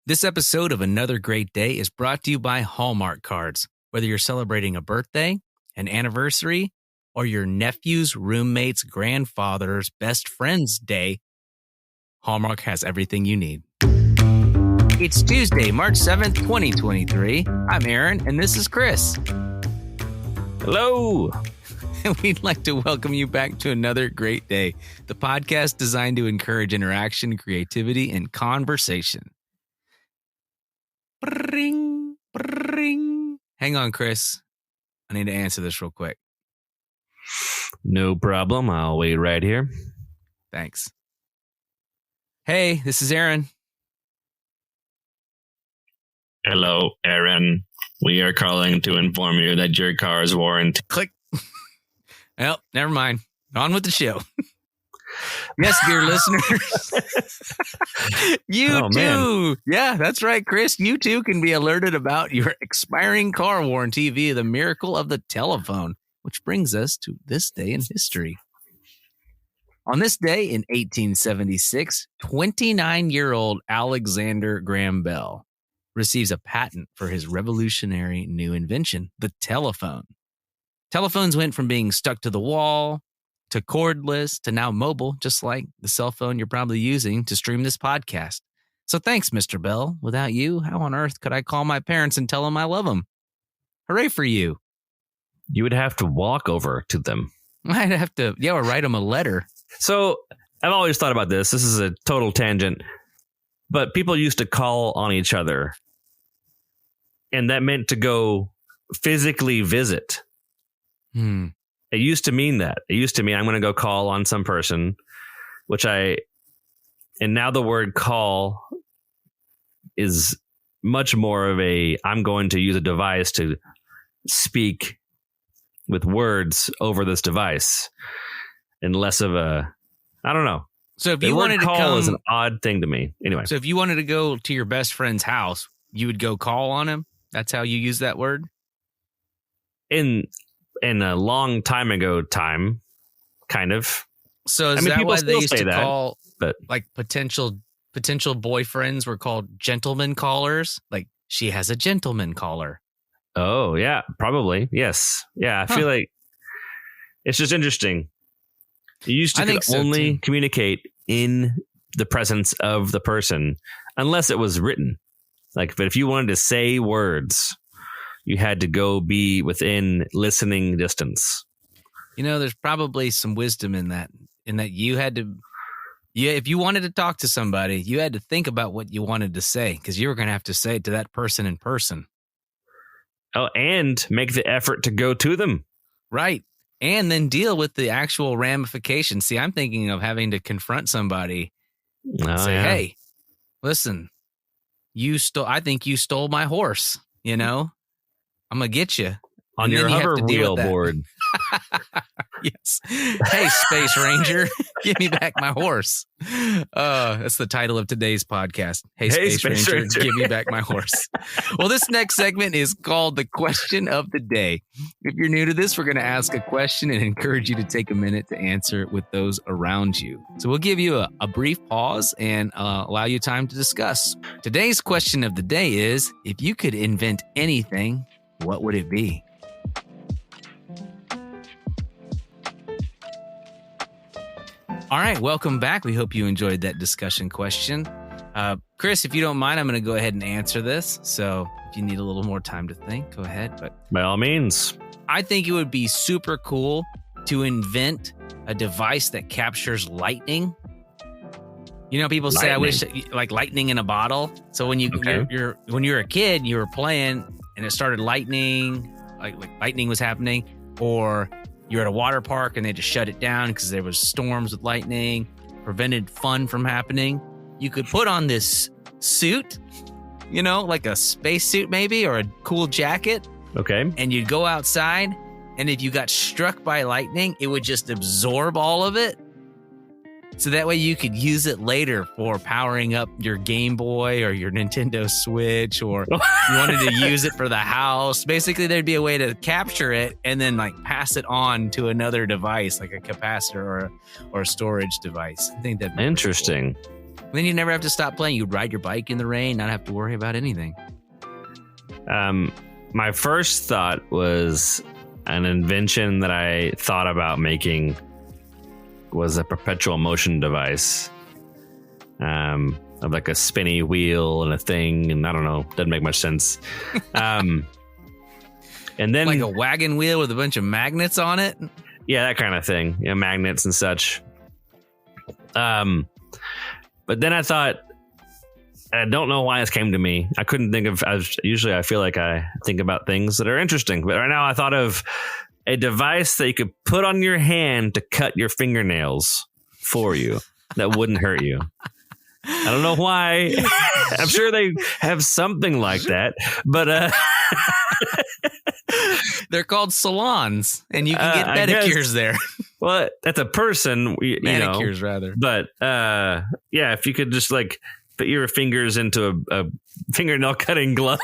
This episode of Another Great Day is brought to you by Hallmark Cards. Whether you're celebrating a birthday, an anniversary, or your nephew's roommate's grandfather's best friend's day, Hallmark has everything you need. It's Tuesday, March 7th, 2023. I'm Aaron, and this is Chris. Hello. And we'd like to welcome you back to Another Great Day, the podcast designed to encourage interaction, creativity, and conversation. Bring, bring. Hang on, Chris. I need to answer this real quick. No problem. I'll wait right here. Thanks. Hey, this is Aaron. Hello, Aaron. We are calling to inform you that your car's warranty. Click. Well, never mind. On with the show. Yes, dear listeners. You too. Man. Yeah, that's right, Chris. You too can be alerted about your expiring car warranty via the miracle of the telephone, which brings us to this day in history. On this day in 1876, 29-year-old Alexander Graham Bell receives a patent for his revolutionary new invention, the telephone. Telephones went from being stuck to the wall to cordless to now mobile, just like the cell phone you're probably using to stream this podcast. So thanks, Mr. Bell. Without you, how on earth could I call my parents and tell them I love them? Hooray for you. You would have to walk over to them. I'd have to, or write them a letter. So I've always thought about this. This is a total tangent. But people used to call on each other. And that meant to go physically visit. It used to mean that. It used to mean I'm going to go call on some person, and now the word call is much more of I'm going to use a device to speak with words over this device and less of I don't know. So if you wanted to call is an odd thing to me. Anyway. So if you wanted to go to your best friend's house, you would go call on him? That's how you use that word? In a long time ago kind of. So is that why they used to call, like potential boyfriends were called gentleman callers? Like, she has a gentleman caller. Oh, yeah, probably. Yes. Yeah, I feel like it's just interesting. You used to only communicate in the presence of the person unless it was written. But if you wanted to say words, you had to go be within listening distance. There's probably some wisdom in that you had to, if you wanted to talk to somebody, you had to think about what you wanted to say because you were going to have to say it to that person in person. Oh, and make the effort to go to them. Right. And then deal with the actual ramifications. See, I'm thinking of having to confront somebody and say, hey, listen, I think you stole my horse, I'm going to get you. On your hover wheel board. Yes. Hey, Space Ranger, give me back my horse. That's the title of today's podcast. Hey, Space Ranger, give me back my horse. Well, this next segment is called the Question of the Day. If you're new to this, we're going to ask a question and encourage you to take a minute to answer it with those around you. So we'll give you a brief pause and allow you time to discuss. Today's question of the day is, if you could invent anything, what would it be? All right, welcome back. We hope you enjoyed that discussion question. Chris, if you don't mind, I'm going to go ahead and answer this. So if you need a little more time to think, go ahead. But by all means. I think it would be super cool to invent a device that captures lightning. People say, I wish like lightning in a bottle. So when when you were a kid, you were playing and it started lightning, like lightning was happening, or you're at a water park and they just shut it down because there was storms with lightning, prevented fun from happening. You could put on this suit, like a space suit maybe, or a cool jacket. Okay. And you'd go outside, and if you got struck by lightning, it would just absorb all of it. So that way you could use it later for powering up your Game Boy or your Nintendo Switch, or you wanted to use it for the house. Basically, there'd be a way to capture it and then pass it on to another device, like a capacitor or a storage device. I think that'd be interesting. Cool. Then you never have to stop playing. You'd ride your bike in the rain, not have to worry about anything. My first thought was an invention that I thought about making was a perpetual motion device. Of like a spinny wheel and a thing, and I don't know, doesn't make much sense. And then like a wagon wheel with a bunch of magnets on it. Yeah, that kind of thing. Magnets and such. But then I thought, I don't know why this came to me. I couldn't think of. Usually, I feel like I think about things that are interesting, but right now I thought of a device that you could put on your hand to cut your fingernails for you that wouldn't hurt you. I don't know why. I'm sure they have something like that, but they're called salons, and you can get pedicures there. Well, that's a person, manicures rather. But yeah, if you could just like put your fingers into a fingernail cutting glove,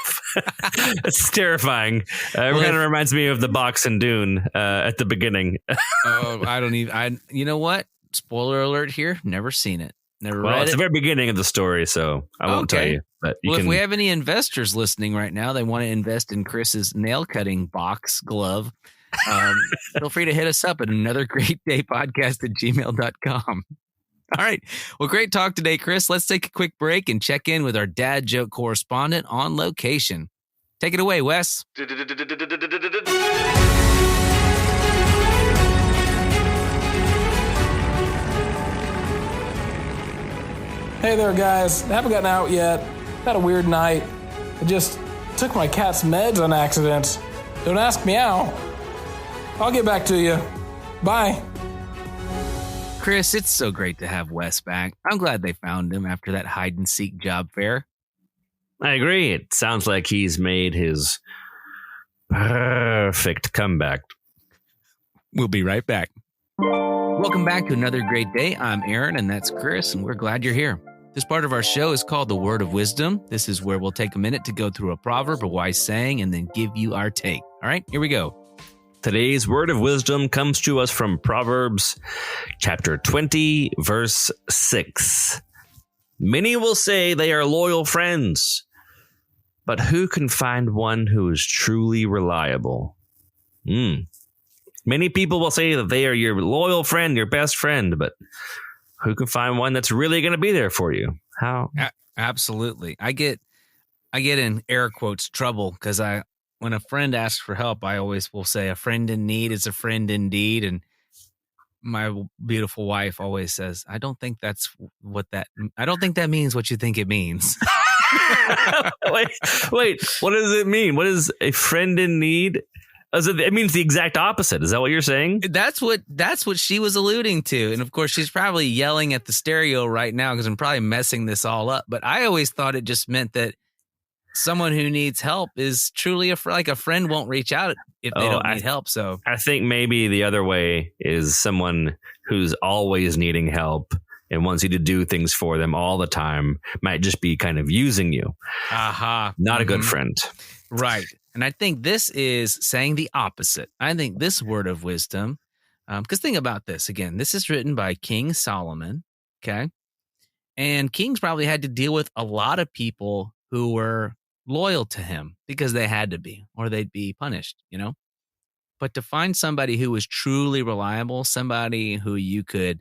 it's terrifying. It kind of reminds me of the box in Dune at the beginning. You know what? Spoiler alert here. Never seen it. Never read it. Well, it's the very beginning of the story, so I won't tell you. But if we have any investors listening right now, they want to invest in Chris's nail cutting box glove, feel free to hit us up at anothergreatdaypodcast@gmail.com. All right. Well, great talk today, Chris. Let's take a quick break and check in with our Dad Joke Correspondent on location. Take it away, Wes. Hey there, guys. I haven't gotten out yet. Had a weird night. I just took my cat's meds on accident. Don't ask me how. I'll get back to you. Bye. Chris, it's so great to have Wes back. I'm glad they found him after that hide-and-seek job fair. I agree. It sounds like he's made his perfect comeback. We'll be right back. Welcome back to another great day. I'm Aaron, and that's Chris, and we're glad you're here. This part of our show is called The Word of Wisdom. This is where we'll take a minute to go through a proverb, a wise saying, and then give you our take. All right, here we go. Today's word of wisdom comes to us from Proverbs chapter 20, verse 6. Many will say they are loyal friends, but who can find one who is truly reliable? Many people will say that they are your loyal friend, your best friend, but who can find one that's really going to be there for you? How? Absolutely. I get in air quotes trouble because when a friend asks for help, I always will say a friend in need is a friend indeed. And my beautiful wife always says, I don't think that means what you think it means. Wait, what does it mean? What is a friend in need? It means the exact opposite. Is that what you're saying? That's what she was alluding to. And of course, she's probably yelling at the stereo right now because I'm probably messing this all up. But I always thought it just meant that someone who needs help is truly like a friend won't reach out if they don't need help. So I think maybe the other way is someone who's always needing help and wants you to do things for them all the time might just be kind of using you. Not a good friend. Right. And I think this is saying the opposite. I think this word of wisdom, because think about this again, this is written by King Solomon. Okay. And kings probably had to deal with a lot of people who were loyal to him because they had to be, or they'd be punished, But to find somebody who was truly reliable, somebody who you could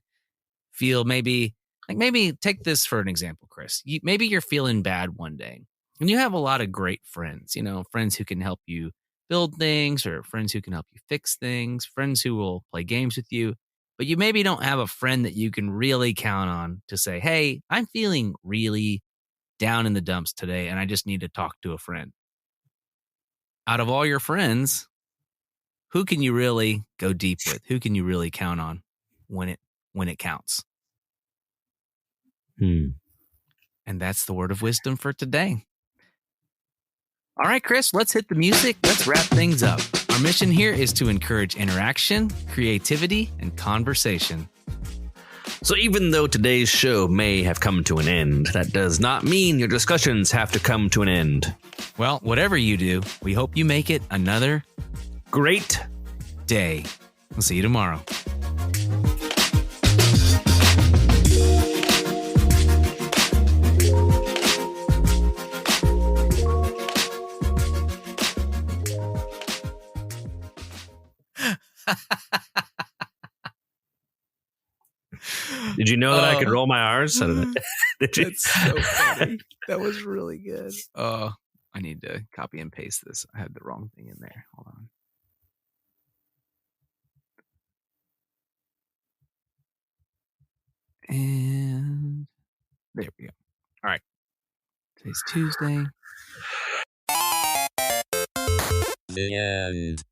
feel maybe take this for an example, Chris. Maybe you're feeling bad one day. And you have a lot of great friends, friends who can help you build things or friends who can help you fix things, friends who will play games with you. But you maybe don't have a friend that you can really count on to say, hey, I'm feeling really down in the dumps today and I just need to talk to a friend. Out of all your friends, who can you really go deep with? Who can you really count on when it counts? And that's the word of wisdom for today. All right, Chris, let's hit the music. Let's wrap things up. Our mission here is to encourage interaction, creativity, and conversation. So even though today's show may have come to an end, that does not mean your discussions have to come to an end. Well, whatever you do, we hope you make it another great day. We'll see you tomorrow. Did you know that I could roll my R's? Did you? That's so funny. That was really good. I need to copy and paste this. I had the wrong thing in there. Hold on. And there we go. All right. Today's Tuesday. The end.